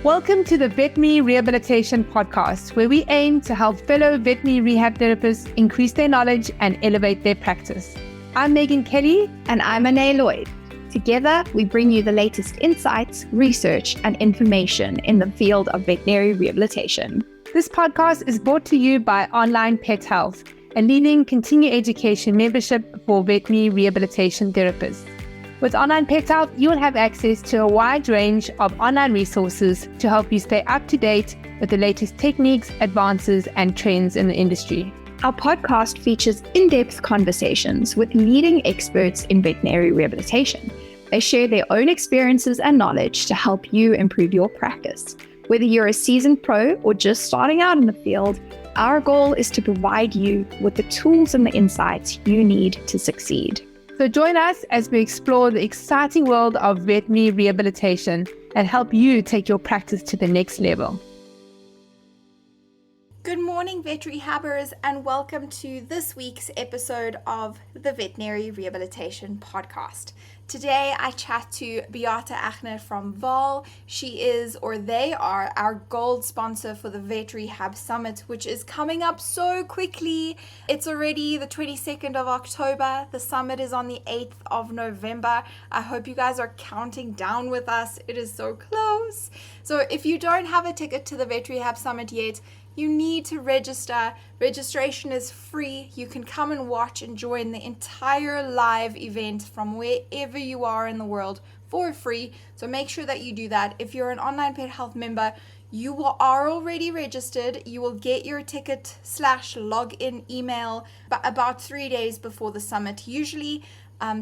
Welcome to the Veterinary Rehabilitation Podcast, where we aim to help fellow veterinary rehab therapists increase their knowledge and elevate their practice. I'm Megan Kelly. And I'm Anae Lloyd. Together, we bring you the latest insights, research, and information in the field of veterinary rehabilitation. This podcast is brought to you by Onlinepethealth, a leading continuing education membership for veterinary rehabilitation therapists. With Onlinepethealth, you will have access to a wide range of online resources to help you stay up to date with the latest techniques, advances, and trends in the industry. Our podcast features in-depth conversations with leading experts in veterinary rehabilitation. They share their own experiences and knowledge to help you improve your practice. Whether you're a seasoned pro or just starting out in the field, our goal is to provide you with the tools and the insights you need to succeed. So join us as we explore the exciting world of veterinary rehabilitation and help you take your practice to the next level. Good morning, vet rehabbers, and welcome to this week's episode of the Veterinary Rehabilitation Podcast. Today, I chat to Beate Egner from VAHL. She is, or they are, our gold sponsor for the Vet Rehab Summit, which is coming up so quickly. It's already the 22nd of October. The summit is on the 8th of November. I hope you guys are counting down with us. It is so close. So if you don't have a ticket to the Vet Rehab Summit yet, you need to register. Registration is free. You can come and watch and join the entire live event from wherever you are in the world for free. So make sure that you do that. If you're an Onlinepethealth member, you are already registered. You will get your ticket/login email about 3 days before the summit usually.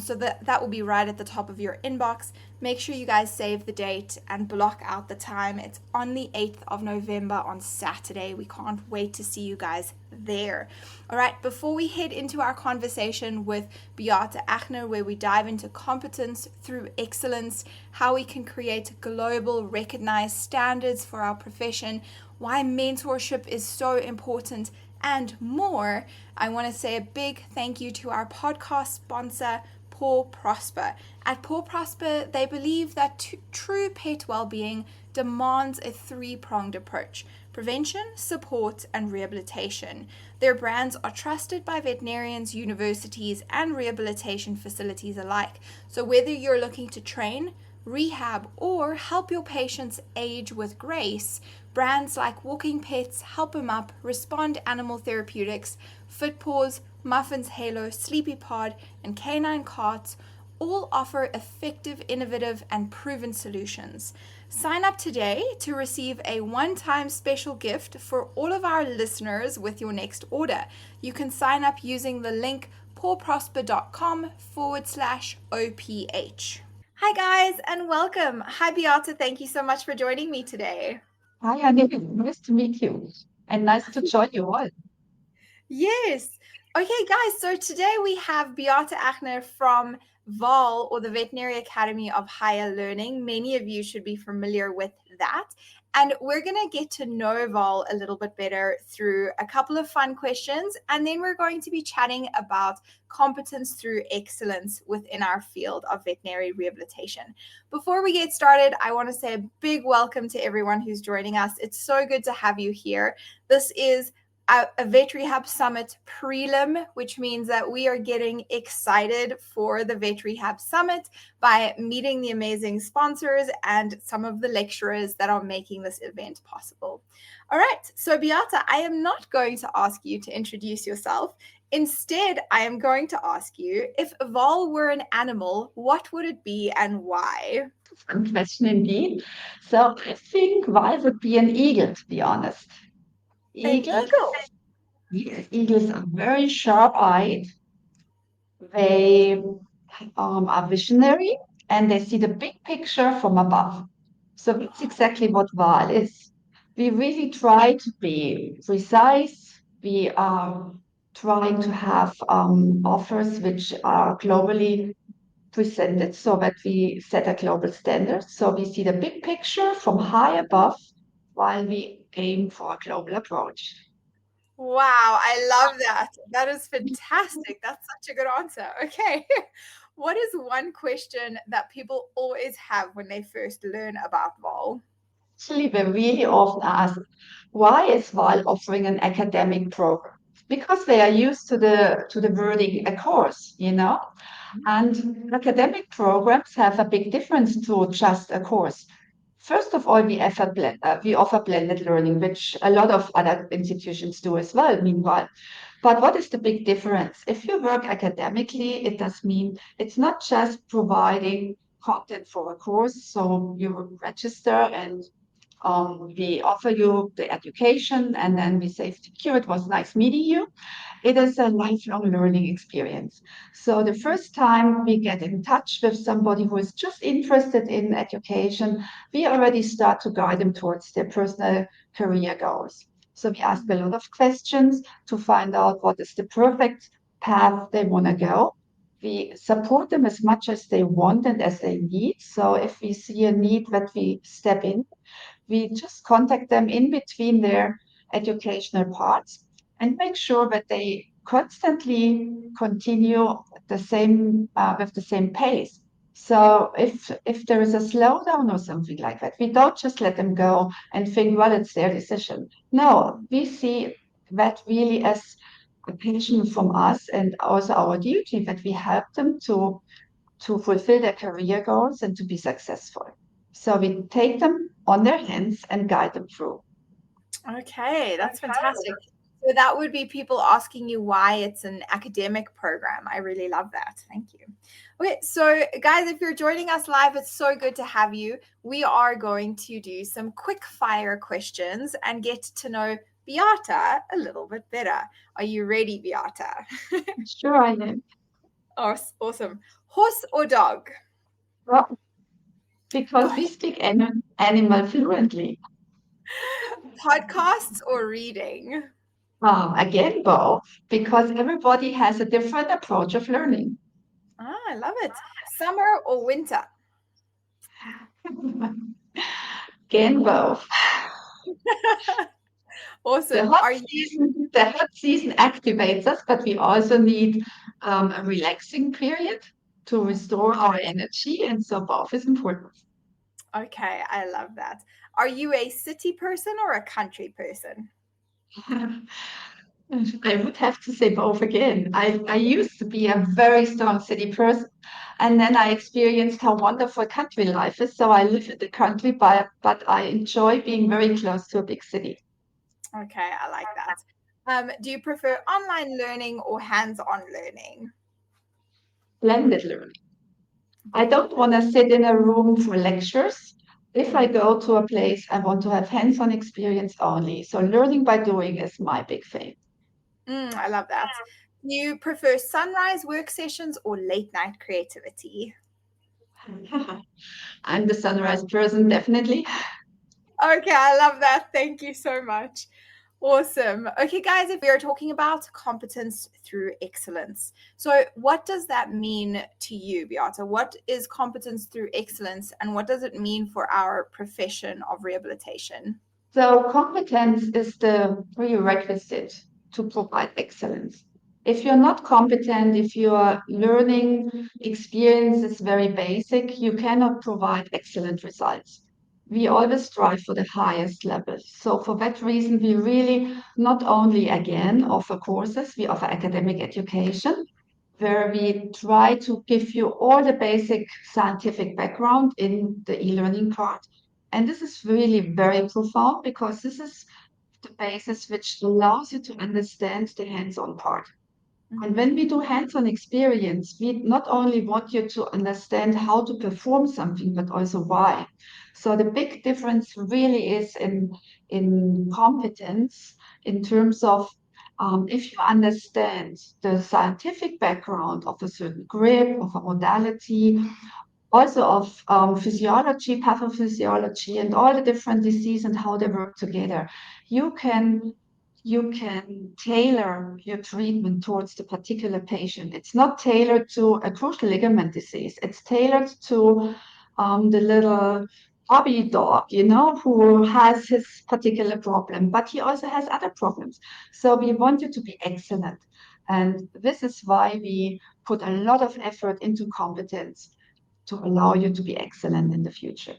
So that will be right at the top of your inbox. Make sure you guys save the date and block out the time. It's on the 8th of November on Saturday. We can't wait to see you guys there. All right, before we head into our conversation with Beate Egner, where we dive into competence through excellence, how we can create global recognized standards for our profession, why mentorship is so important, and more, I want to say a big thank you to our podcast sponsor, Paw Prosper. At Paw Prosper, they believe that true pet well-being demands a three-pronged approach: prevention, support, and rehabilitation. Their brands are trusted by veterinarians, universities, and rehabilitation facilities alike. So whether you're looking to train, rehab, or help your patients age with grace, brands like Walking Pets, Help 'em Up, Respond Animal Therapeutics, FitPaws, Muffins Halo, Sleepy Pod, and Canine Carts all offer effective, innovative, and proven solutions. Sign up today to receive a one-time special gift for all of our listeners with your next order. You can sign up using the link pawprosper.com/OPH. Hi guys, and welcome. Hi Beate, thank you so much for joining me today. Hi, Annie. Nice to meet you and nice to join you all. Yes. Okay, guys, so today we have Beate Egner from VAHL, or the Veterinary Academy of Higher Learning. Many of you should be familiar with that. And we're going to get to know VAHL a little bit better through a couple of fun questions. And then we're going to be chatting about competence through excellence within our field of veterinary rehabilitation. Before we get started, I want to say a big welcome to everyone who's joining us. It's so good to have you here. This is a Vet Rehab Summit prelim, which means that we are getting excited for the Vet Rehab Summit by meeting the amazing sponsors and some of the lecturers that are making this event possible. All right, so Beate, I am not going to ask you to introduce yourself. Instead, I am going to ask you, if VAHL were an animal, what would it be and why? Good question indeed. So I think why would be an eagle, to be honest. An eagle? Yes, eagles are very sharp-eyed. They are visionary and they see the big picture from above. So that's exactly what VAHL is. We really try to be precise. We are trying to have offers which are globally presented so that we set a global standard. So we see the big picture from high above while we aim for a global approach. Wow, I love that. That is fantastic. That's such a good answer. Okay. What is one question that people always have when they first learn about VAHL? Actually, we really often ask, why is VAHL offering an academic program? Because they are used to the wording a course, you know? And academic programs have a big difference to just a course. First of all, we offer blended learning, which a lot of other institutions do as well, meanwhile. But what is the big difference? If you work academically, it does mean it's not just providing content for a course. So you register and we offer you the education, and then we say, thank you, it was nice meeting you. It is a lifelong learning experience. So the first time we get in touch with somebody who is just interested in education, we already start to guide them towards their personal career goals. So we ask a lot of questions to find out what is the perfect path they want to go. We support them as much as they want and as they need. So if we see a need that we step in, we just contact them in between their educational parts and make sure that they constantly continue with the same pace. So if there is a slowdown or something like that, we don't just let them go and think, well, it's their decision. No, we see that really as a passion from us and also our duty that we help them to fulfill their career goals and to be successful. So we take them on their hands and guide them through. Okay, that's fantastic. So that would be people asking you why it's an academic program. I really love that. Thank you. Okay, so guys, if you're joining us live, it's so good to have you. We are going to do some quick fire questions and get to know Beate a little bit better. Are you ready, Beate? Sure, I am. Awesome. Horse or dog? Well, because we speak animal fluently. Podcasts or reading? Again, both, because everybody has a different approach of learning. I love it. Summer or winter? Again, both. The Awesome. hot Are you the hot season activates us, but we also need a relaxing period to restore our energy, and so both is important. okay? I love that. Are you a city person or a country person? I would have to say both again. I used to be a very strong city person, and then I experienced how wonderful country life is. So I live in the country, but I enjoy being very close to a big city. Okay, I like that. Do you prefer online learning or hands-on learning? Blended learning. I don't want to sit in a room for lectures. If I go to a place, I want to have hands-on experience only. So learning by doing is my big thing. I love that. Do you prefer sunrise work sessions or late night creativity? I'm the sunrise person, definitely. Okay, I love that. Thank you so much. Awesome. Okay, guys, if we are talking about competence through excellence. So, what does that mean to you, Beate? What is competence through excellence, and what does it mean for our profession of rehabilitation? So competence is the prerequisite to provide excellence. If you're not competent, if your learning experience is very basic, you cannot provide excellent results. We always strive for the highest level. So for that reason, we really not only again offer courses, we offer academic education, where we try to give you all the basic scientific background in the e-learning part. And this is really very profound because this is the basis which allows you to understand the hands-on part. And when we do hands-on experience, we not only want you to understand how to perform something, but also why. So the big difference really is in competence in terms of if you understand the scientific background of a certain grip, of a modality, also of physiology, pathophysiology, and all the different diseases and how they work together, you can you can tailor your treatment towards the particular patient. It's not tailored to a cruciate ligament disease. It's tailored to the little hobby dog, you know, who has his particular problem, but he also has other problems. So we want you to be excellent. And this is why we put a lot of effort into competence to allow you to be excellent in the future.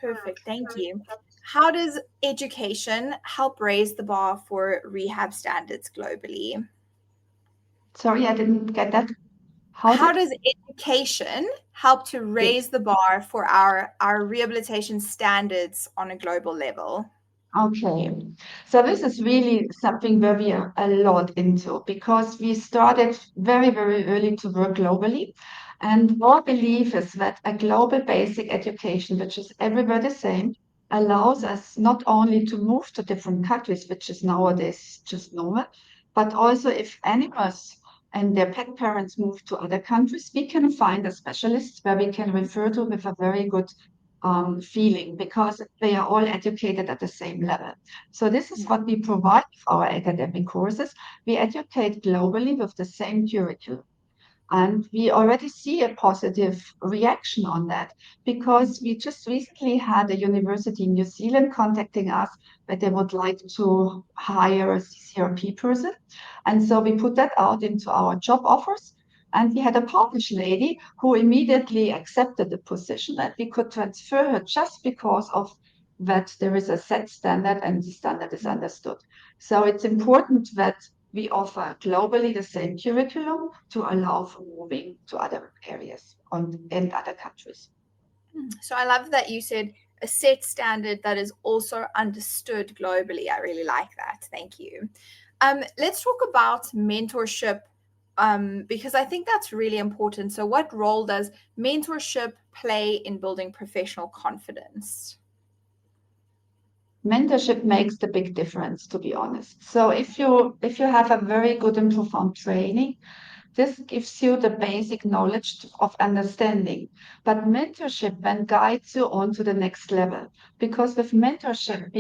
Perfect. Thank you. How does education help raise the bar for rehab standards globally? Sorry, I didn't get that. How How did? does education help to Yes. raise the bar for our rehabilitation standards on a global level? Okay. So this is really something where we are a lot into because we started very, very early to work globally. And our belief is that a global basic education, which is everywhere the same, allows us not only to move to different countries, which is nowadays just normal, but also if animals and their pet parents move to other countries, we can find a specialist where we can refer to with a very good feeling because they are all educated at the same level. So this is what we provide with our academic courses. We educate globally with the same curriculum. And we already see a positive reaction on that because we just recently had a university in New Zealand contacting us that they would like to hire a CCRP person. And so we put that out into our job offers. And we had a Polish lady who immediately accepted the position that we could transfer her just because of that there is a set standard and the standard is understood. So it's important that we offer globally the same curriculum to allow for moving to other areas and other countries. So I love that you said a set standard that is also understood globally. I really like that. Thank you. Let's talk about mentorship because I think that's really important. So, what role does mentorship play in building professional confidence? Mentorship makes the big difference, to be honest. So if you have a very good and profound training, this gives you the basic knowledge of understanding. But mentorship then guides you on to the next level. Because with mentorship,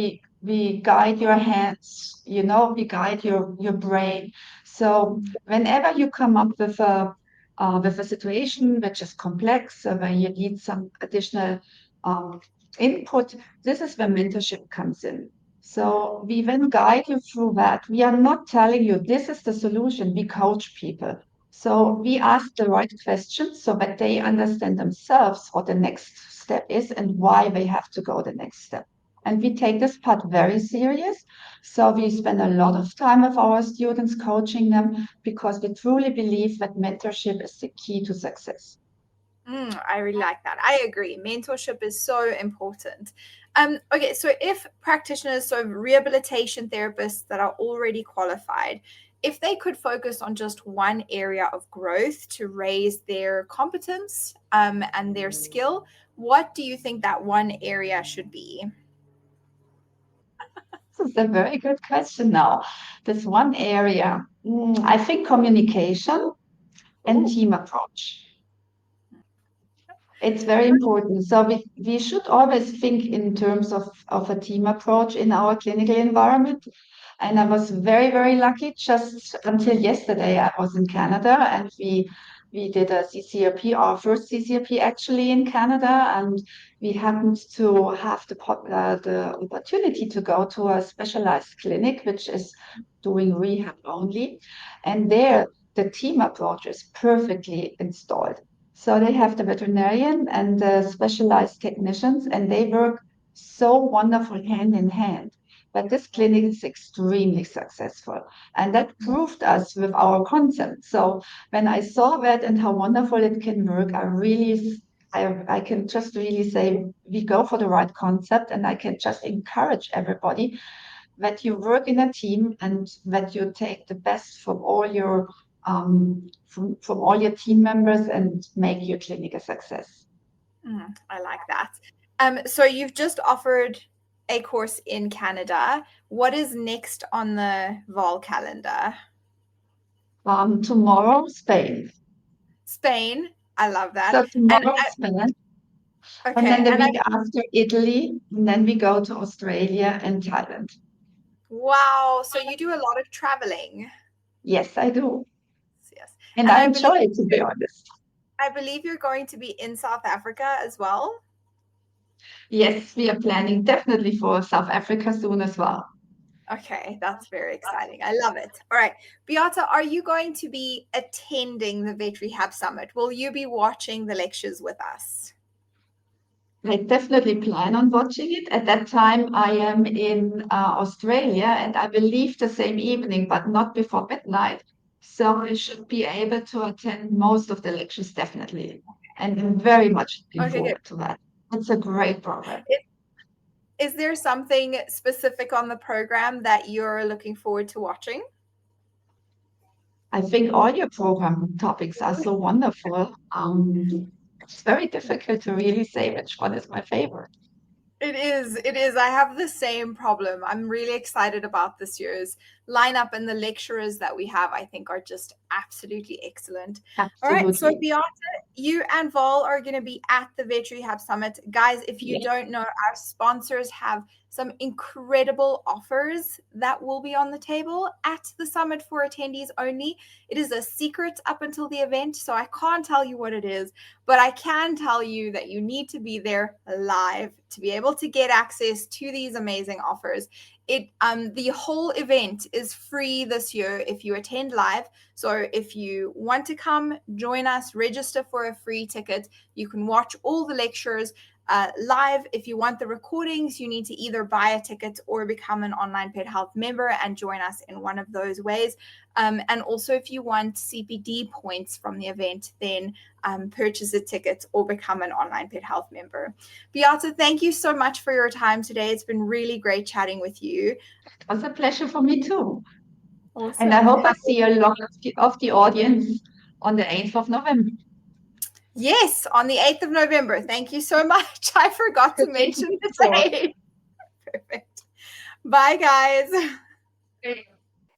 we guide your hands, we guide your brain. So whenever you come up with a situation which is complex, where you need some additional um, input, this is where mentorship comes in. So we then guide you through that. We are not telling you this is the solution. We coach people. So we ask the right questions so that they understand themselves what the next step is and why they have to go the next step. And we take this part very serious. So we spend a lot of time with our students coaching them because we truly believe that mentorship is the key to success. I really like that. I agree. Mentorship is so important. Okay, so if practitioners, so rehabilitation therapists that are already qualified, if they could focus on just one area of growth to raise their competence and their skill, what do you think that one area should be? This is a very good question now. This one area, I think communication and Oh, team approach. It's very important. So we should always think in terms of a team approach in our clinical environment. And I was very, very lucky. Just until yesterday, I was in Canada and we did a CCRP, our first CCRP actually in Canada, and we happened to have the opportunity to go to a specialized clinic, which is doing rehab only. And there, the team approach is perfectly installed. So they have the veterinarian and the specialized technicians, and they work so wonderful hand in hand. But this clinic is extremely successful, and that proved us with our concept. So when I saw that and how wonderful it can work, I can just really say we go for the right concept, and I can just encourage everybody that you work in a team and that you take the best from all your team members and make your clinic a success. I like that. So you've just offered a course in Canada. What is next on the VAHL calendar? Tomorrow, Spain. Spain. I love that. So And tomorrow, Spain, and okay, then the and I week after, Italy, and then we go to Australia and Thailand. wow, so you do a lot of traveling. Yes, I do. Yes. And And I enjoy it, to be you're- honest. I believe you're going to be in South Africa as well. Yes, we are planning definitely for South Africa soon as well. Okay, that's very exciting. I love it. All right. Beata, are you going to be attending the Vet Rehab Summit? Will you be watching the lectures with us? I definitely plan on watching it. At that time, I am in Australia, and I believe the same evening, but not before midnight. So I should be able to attend most of the lectures, definitely. And I'm very much looking Okay, good. forward to that. It's a great program. Is there something specific on the program that you're looking forward to watching? I think all your program topics are so wonderful. It's very difficult to really say which one is my favorite. It is. It is. I have the same problem. I'm really excited about this year's lineup, and the lecturers that we have, I think, are just absolutely excellent. All right. So, Absolutely. Beate, you and Vol are going to be at the Vet Rehab Summit. Guys, if you Yeah. don't know, our sponsors have some incredible offers that will be on the table at the summit for attendees only. It is a secret up until the event, so I can't tell you what it is, but I can tell you that you need to be there live to be able to get access to these amazing offers. The whole event is free this year if you attend live. So if you want to come join us, register for a free ticket. You can watch all the lectures live. If you want the recordings, you need to either buy a ticket or become an Online Pet Health member and join us in one of those ways. And also, if you want CPD points from the event, then purchase a ticket or become an Online Pet Health member. Beate, thank you so much for your time today. It's been really great chatting with you. It was a pleasure for me too. Awesome. And I hope I see a lot of the audience on the 8th of November. Yes, on the 8th of November. Thank you so much. I forgot to mention the date. Perfect. Bye, guys.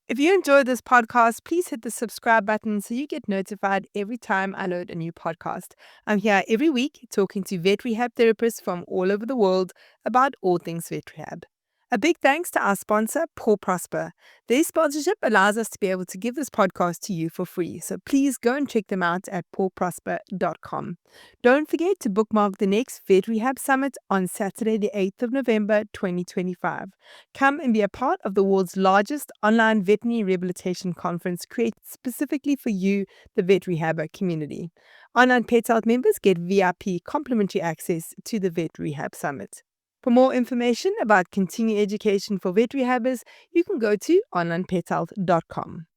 If you enjoyed this podcast, please hit the subscribe button so you get notified every time I load a new podcast. I'm here every week talking to vet rehab therapists from all over the world about all things vet rehab. A big thanks to our sponsor, Paw Prosper. Their sponsorship allows us to be able to give this podcast to you for free, so please go and check them out at pawprosper.com. Don't forget to bookmark the next Vet Rehab Summit on Saturday, the 8th of November, 2025. Come and be a part of the world's largest online veterinary rehabilitation conference created specifically for you, the vet rehabber community. Online Pet Health members get VIP complimentary access to the Vet Rehab Summit. For more information about continuing education for vet rehabbers, you can go to onlinepethealth.com.